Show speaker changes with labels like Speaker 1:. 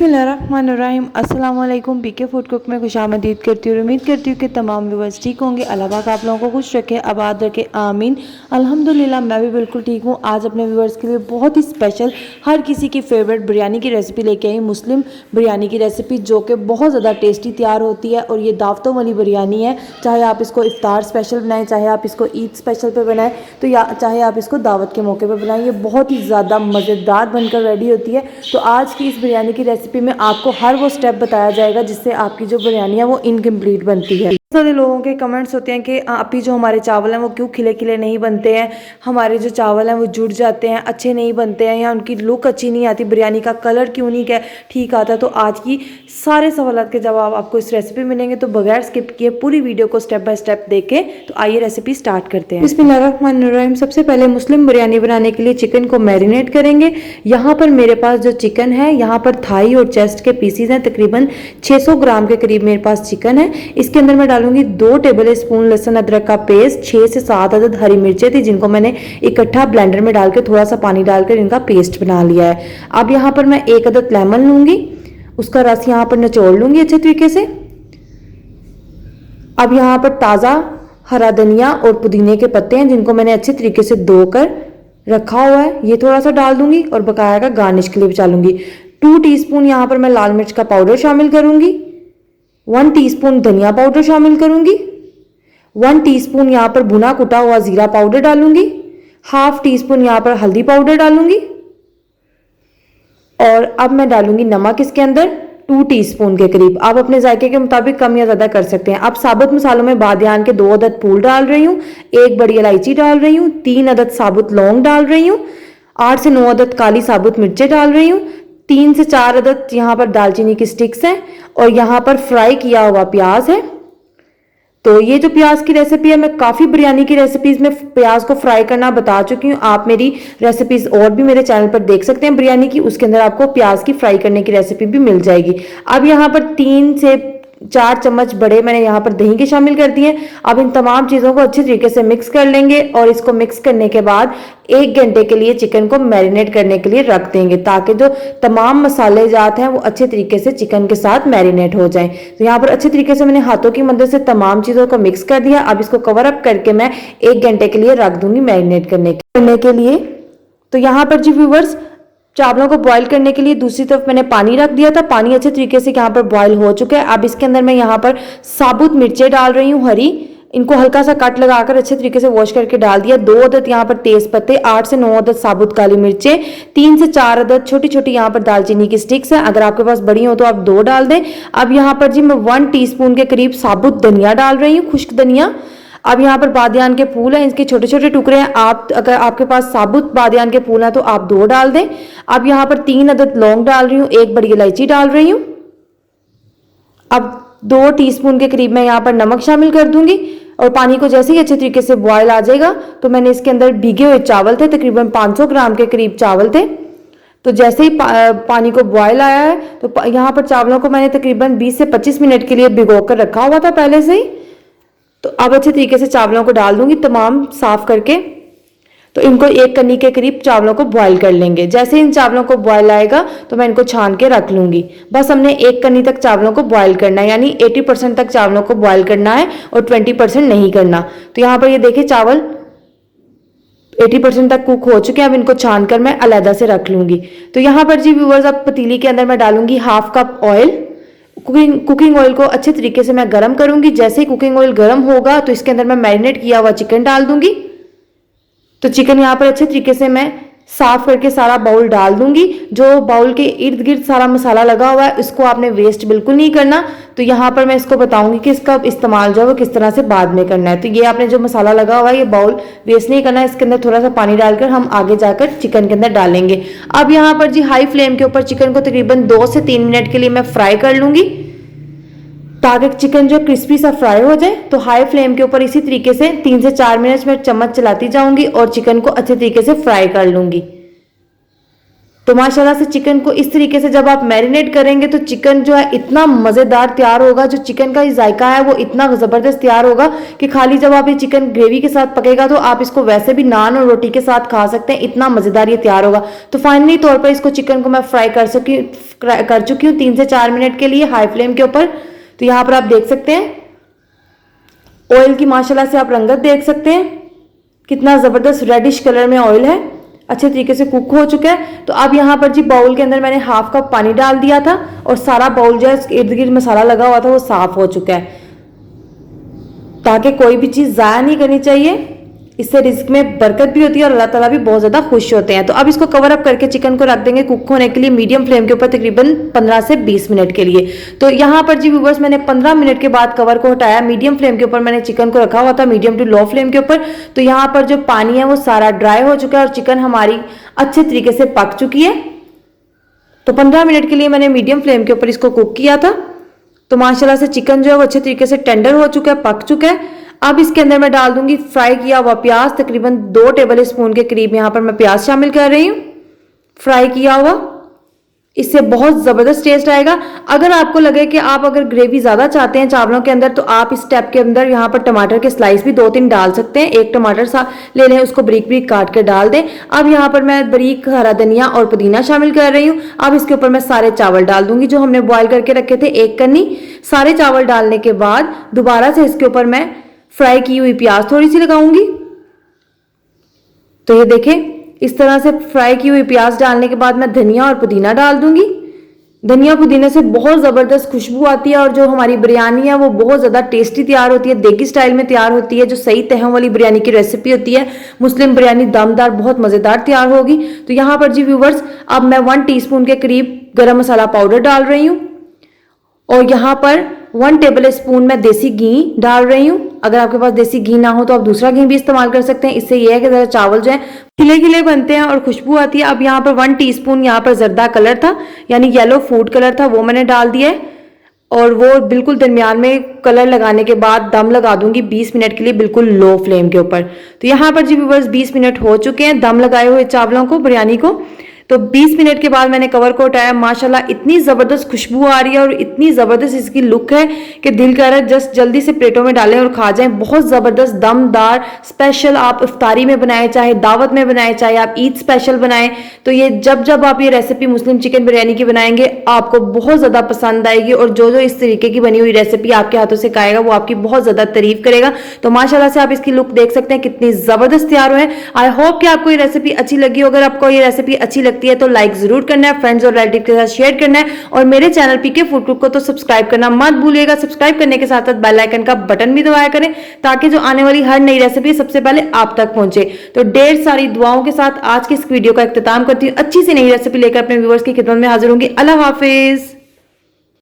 Speaker 1: बिस्मिल्लाहिर्रहमानिर्रहीम अस्सलाम वालेकुम। पीके फूड कुक में खुशामदीद करती हूँ। उम्मीद करती हूँ कि तमाम व्यूअर्स ठीक होंगे। अल्लाह पाक आप लोगों को खुश रखे, आबाद रखे, आमीन। अल्हम्दुलिल्लाह मैं भी बिल्कुल ठीक हूँ। आज अपने व्यूअर्स के लिए बहुत ही स्पेशल, हर किसी की फेवरेट बिरयानी की रेसिपी लेके आई, मुस्लिम बिरयानी की रेसिपी, जो कि बहुत ज़्यादा टेस्टी तैयार होती है। और ये दावतों वाली बिरयानी है, चाहे आप इसको इफ्तार स्पेशल बनाएं, चाहे आप इसको ईद स्पेशल पे बनाएं, तो या चाहे आप इसको दावत के मौके पर बनाएं, ये बहुत ही ज़्यादा मज़ेदार बनकर रेडी होती है। तो आज की इस बिरयानी की रेसिपी में आपको हर वो स्टेप बताया जाएगा जिससे आपकी जो बिरयानी है वो इनकम्प्लीट बनती है। सारे लोगों के कमेंट्स होते हैं कि अभी जो हमारे चावल हैं वो क्यों खिले खिले नहीं बनते हैं, हमारे जो चावल हैं वो जुड़ जाते हैं, अच्छे नहीं बनते हैं, या उनकी लुक अच्छी नहीं आती, बिरयानी का कलर क्यों नहीं ठीक आता। तो आज की सारे सवालों के जवाब आपको इस रेसिपी में मिलेंगे। तो बगैर स्किप किए पूरी वीडियो को स्टेप बाय स्टेप देखें। तो आइए रेसिपी स्टार्ट करते हैं। बिस्मिल्लाहिर्रहमानिर्रहीम। सबसे पहले मुस्लिम बिरयानी बनाने के लिए चिकन को मैरिनेट करेंगे। यहाँ पर मेरे पास जो चिकन है, यहाँ पर थाई और चेस्ट के पीसीज हैं, तकरीबन 600 ग्राम के करीब मेरे पास चिकन है। इसके अंदर मैं डालूंगी 2 टेबल स्पून लहसुन अदरक का पेस्ट, 6 से 7 अदद हरी मिर्चें थी जिनको मैंने इकट्ठा ब्लेंडर में डाल के थोड़ा सा पानी डालकर इनका पेस्ट बना लिया है। अब यहाँ पर मैं 1 अदद लेमन लूंगी, उसका रस यहाँ पर निचोड़ लूंगी अच्छे तरीके से। अब यहाँ पर ताज़ा हरा धनिया और पुदीने के पत्ते हैं जिनको मैंने अच्छे तरीके से धोकर रखा हुआ है, ये थोड़ा सा डाल दूंगी और बकाया का गार्निश के लिए बचा लूंगी। 2 टीस्पून यहाँ पर मैं लाल मिर्च का पाउडर शामिल करूंगी, 1 टीस्पून धनिया पाउडर शामिल करूंगी, 1 टीस्पून यहाँ पर भुना कुटा हुआ जीरा पाउडर डालूंगी, ½ टीस्पून यहाँ पर हल्दी पाउडर डालूंगी, और अब मैं डालूंगी नमक इसके अंदर 2 टीस्पून के करीब। आप अपने जायके के मुताबिक कम या ज़्यादा कर सकते हैं। अब साबुत मसालों में बादियान के 2 अदद फूल डाल रही हूँ, 1 बड़ी इलायची डाल रही हूँ, 3 अदद साबुत लौंग डाल रही हूँ, 8 से 9 अदद काली साबुत मिर्चें डाल रही हूँ, 3 से 4 अदद यहाँ पर दालचीनी की स्टिक्स हैं, और यहाँ पर फ्राई किया हुआ प्याज है। तो ये जो प्याज की रेसिपी है, मैं काफ़ी बिरयानी की रेसिपीज़ में प्याज को फ्राई करना बता चुकी हूँ। आप मेरी रेसिपीज़ और भी मेरे चैनल पर देख सकते हैं बिरयानी की, उसके अंदर आपको प्याज की फ्राई करने की रेसिपी भी मिल जाएगी। अब यहाँ पर 3 से 4 चम्मच बड़े मैंने यहाँ पर दही के शामिल कर दिए। अब इन तमाम चीज़ों को अच्छे तरीके से मिक्स कर लेंगे, और इसको मिक्स करने के बाद 1 घंटे के लिए चिकन को मैरिनेट करने के लिए रख देंगे, ताकि जो तमाम मसाले जात हैं वो अच्छे तरीके से चिकन के साथ मैरिनेट हो जाएं। तो यहाँ पर अच्छे तरीके से मैंने हाथों की मदद से तमाम चीज़ों को मिक्स कर दिया। अब इसको कवर अप करके मैं 1 घंटे के लिए रख दूंगी मैरिनेट करने के लिए। तो यहाँ पर जी व्यूवर्स, चावलों को बॉईल करने के लिए दूसरी तरफ मैंने पानी रख दिया था। पानी अच्छे तरीके से यहाँ पर बॉईल हो चुका है। अब इसके अंदर मैं यहाँ पर साबुत मिर्चें डाल रही हूँ हरी, इनको हल्का सा कट लगाकर अच्छे तरीके से वॉश करके डाल दिया। 2 अदद यहाँ पर तेज पत्ते, 8 से 9 अदद साबुत काली मिर्चें, 3 से 4 अदद छोटी छोटी यहाँ पर दालचीनी की स्टिक्स है। अगर आपके पास बड़ी हो तो आप 2 डाल दें। अब यहाँ पर जी मैं 1 टीस्पून के करीब साबुत धनिया डाल रही हूँ, खुश्क धनिया। अब यहाँ पर बादियान के फूल हैं, इसके छोटे छोटे टुकड़े हैं। आप अगर आपके पास साबुत बादियान के फूल हैं तो आप 2 डाल दें। अब यहाँ पर 3 अदद लौंग डाल रही हूँ, 1 बड़ी इलायची डाल रही हूँ। अब 2 टीस्पून के करीब मैं यहाँ पर नमक शामिल कर दूंगी, और पानी को जैसे ही अच्छे तरीके से बॉयल आ जाएगा तो मैंने इसके अंदर भीगे हुए चावल थे, तकरीबन 500 ग्राम के करीब चावल थे। तो जैसे ही पानी को बॉयल आया है तो यहाँ पर चावलों को मैंने तकरीबन 20 से 25 मिनट के लिए भिगो कर रखा हुआ था पहले से ही। तो अब अच्छे तरीके से चावलों को डाल दूंगी तमाम साफ करके। तो इनको 1 कन्नी के करीब चावलों को बॉईल कर लेंगे। जैसे इन चावलों को बॉयल आएगा तो मैं इनको छान के रख लूंगी। बस हमने 1 कन्नी तक चावलों को बॉईल करना है, यानी 80% तक चावलों को बॉईल करना है और 20% नहीं करना। तो यहाँ पर ये देखिए चावल 80% तक कुक हो चुके हैं। अब इनको छान कर मैं अलहदा से रख लूंगी। तो यहाँ पर जी व्यूअर्स, अब पतीली के अंदर मैं डालूंगी ½ कप ऑयल। कुकिंग ऑयल को अच्छे तरीके से मैं गर्म करूंगी। जैसे ही कुकिंग ऑयल गर्म होगा तो इसके अंदर मैं मैरिनेट किया हुआ चिकन डाल दूंगी। तो चिकन यहाँ पर अच्छे तरीके से मैं साफ करके सारा बाउल डाल दूंगी। जो बाउल के इर्द गिर्द सारा मसाला लगा हुआ है इसको आपने वेस्ट बिल्कुल नहीं करना। तो यहाँ पर मैं इसको बताऊंगी कि इसका इस्तेमाल जो है वो किस तरह से बाद में करना है। तो ये आपने जो मसाला लगा हुआ है ये बाउल वेस्ट नहीं करना है। इसके अंदर थोड़ा सा पानी डालकर हम आगे जाकर चिकन के अंदर डालेंगे। अब यहाँ पर जी हाई फ्लेम के ऊपर चिकन को तकरीबन 2 से 3 मिनट के लिए मैं फ्राई कर लूंगी, ताकि चिकन जो क्रिस्पी सा फ्राई हो जाए। तो हाई फ्लेम के ऊपर इसी तरीके से 3 से 4 मिनट में चम्मच चलाती जाऊंगी और चिकन को अच्छे तरीके से फ्राई कर लूंगी। तो माशाल्लाह से चिकन को इस तरीके से जब आप मैरिनेट करेंगे तो चिकन जो है इतना मज़ेदार तैयार होगा, जो चिकन का जायका है वो इतना ज़बरदस्त तैयार होगा कि खाली जब आप ये चिकन ग्रेवी के साथ पकेगा तो आप इसको वैसे भी नान और रोटी के साथ खा सकते हैं, इतना मज़ेदार ये तैयार होगा। तो फाइनली तौर पर इसको चिकन को मैं फ्राई कर चुकी हूँ 3 से 4 मिनट के लिए हाई फ्लेम के ऊपर। तो यहाँ पर आप देख सकते हैं ऑयल की माशाल्लाह से आप रंगत देख सकते हैं, कितना ज़बरदस्त रेडिश कलर में ऑयल है, अच्छे तरीके से कुक हो चुका है। तो अब यहाँ पर जी बाउल के अंदर मैंने हाफ कप पानी डाल दिया था और सारा बाउल जो है इर्द गिर्द मसाला लगा हुआ था वो साफ हो चुका है, ताकि कोई भी चीज़ ज़ाया नहीं करनी चाहिए। इससे रिस्क में बरकत भी होती है और अल्लाह ताला भी बहुत ज़्यादा खुश होते हैं। तो अब इसको कवर अप करके चिकन को रख देंगे कुक होने के लिए मीडियम फ्लेम के ऊपर तकरीबन 15 से 20 मिनट के लिए। तो यहाँ पर जी व्यूअर्स मैंने 15 मिनट के बाद कवर को हटाया, मीडियम फ्लेम के ऊपर मैंने चिकन को रखा हुआ था, मीडियम टू लो फ्लेम के ऊपर। तो यहाँ पर जो पानी है वो सारा ड्राई हो चुका है और चिकन हमारी अच्छे तरीके से पक चुकी है। तो 15 मिनट के लिए मैंने मीडियम फ्लेम के ऊपर इसको कुक किया था। तो माशाल्लाह से चिकन जो है वो अच्छे तरीके से टेंडर हो चुका है, पक चुका है। अब इसके अंदर मैं डाल दूंगी फ्राई किया हुआ प्याज, तकरीबन 2 टेबल स्पून के करीब यहाँ पर मैं प्याज शामिल कर रही हूँ, फ्राई किया हुआ। इससे बहुत ज़बरदस्त टेस्ट आएगा। अगर आपको लगे कि आप अगर ग्रेवी ज़्यादा चाहते हैं चावलों के अंदर तो आप इस स्टेप के अंदर यहाँ पर टमाटर के स्लाइस भी 2-3 डाल सकते हैं। एक टमाटर सा ले लें, उसको बारीक बारीक काट कर डाल दें। अब यहाँ पर मैं बारीक हरा धनिया और पुदीना शामिल कर रही हूँ। अब इसके ऊपर मैं सारे चावल डाल दूंगी जो हमने बॉयल करके रखे थे, 1 कन्नी। सारे चावल डालने के बाद दोबारा से इसके ऊपर मैं फ्राई की हुई प्याज थोड़ी सी लगाऊंगी। तो ये देखें, इस तरह से फ्राई की हुई प्याज डालने के बाद मैं धनिया और पुदीना डाल दूंगी। धनिया पुदीने से बहुत ज़बरदस्त खुशबू आती है और जो हमारी बिरयानी है वो बहुत ज़्यादा टेस्टी तैयार होती है, देगी स्टाइल में तैयार होती है, जो सही तहों वाली बिरयानी की रेसिपी होती है। मुस्लिम बिरयानी दमदार बहुत मज़ेदार तैयार होगी। तो यहाँ पर जी व्यूवर्स अब मैं 1 टीस्पून के करीब गरम मसाला पाउडर डाल रही हूँ और यहाँ पर 1 टेबल स्पून मैं देसी घी डाल रही हूँ। अगर आपके पास देसी घी ना हो तो आप दूसरा घी भी इस्तेमाल कर सकते हैं। इससे यह है कि ज़रा चावल जो है खिले खिले बनते हैं और खुशबू आती है। अब यहाँ पर 1 टीस्पून यहाँ पर जर्दा कलर था, यानी येलो फूड कलर था, वो मैंने डाल दिया है और वो बिल्कुल दरमियान में कलर लगाने के बाद दम लगा दूंगी 20 मिनट के लिए बिल्कुल लो फ्लेम के ऊपर। तो यहाँ पर जी व्यूअर्स 20 मिनट हो चुके हैं दम लगाए हुए चावलों को, बिरयानी को। तो 20 मिनट के बाद मैंने कवर को उठाया, माशाल्लाह इतनी ज़बरदस्त खुशबू आ रही है और इतनी ज़बरदस्त इसकी लुक है कि दिल कर रहा है जस्ट जल्दी से प्लेटों में डालें और खा जाएं। बहुत ज़बरदस्त दमदार स्पेशल, आप इफ्तारी में बनाएं, चाहे दावत में बनाएं, चाहे आप ईद स्पेशल बनाएं। तो ये जब आप ये रेसिपी मुस्लिम चिकन बिरयानी की बनाएंगे आपको बहुत ज़्यादा पसंद आएगी और जो इस तरीके की बनी हुई रेसिपी आपके हाथों से खाएगा वो आपकी बहुत ज़्यादा तारीफ करेगा। तो माशाल्लाह से आप इसकी लुक देख सकते हैं कितनी ज़बरदस्त तैयार हुए। आई होप कि आपको ये रेसिपी अच्छी लगी हो। अगर आपको ये रेसिपी अच्छी लगती है तो लाइक जरूर करना है, फ्रेंड्स और रिलेटिव के साथ शेयर करना है और मेरे चैनल पीके फूड कुक को तो सब्सक्राइब करना मत भूलिएगा। सब्सक्राइब करने के साथ साथ बेल आइकन का बटन भी दबाया करें ताकि जो आने वाली हर नई रेसिपी सबसे पहले आप तक पहुंचे। तो ढेर सारी दुआओं के साथ आज की इस वीडियो का इख्तिताम करती हूँ। अच्छी सी नई रेसिपी लेकर अपने व्यूअर्स की खिदमत में हाजिर होंगी। अल्लाह हाफिज।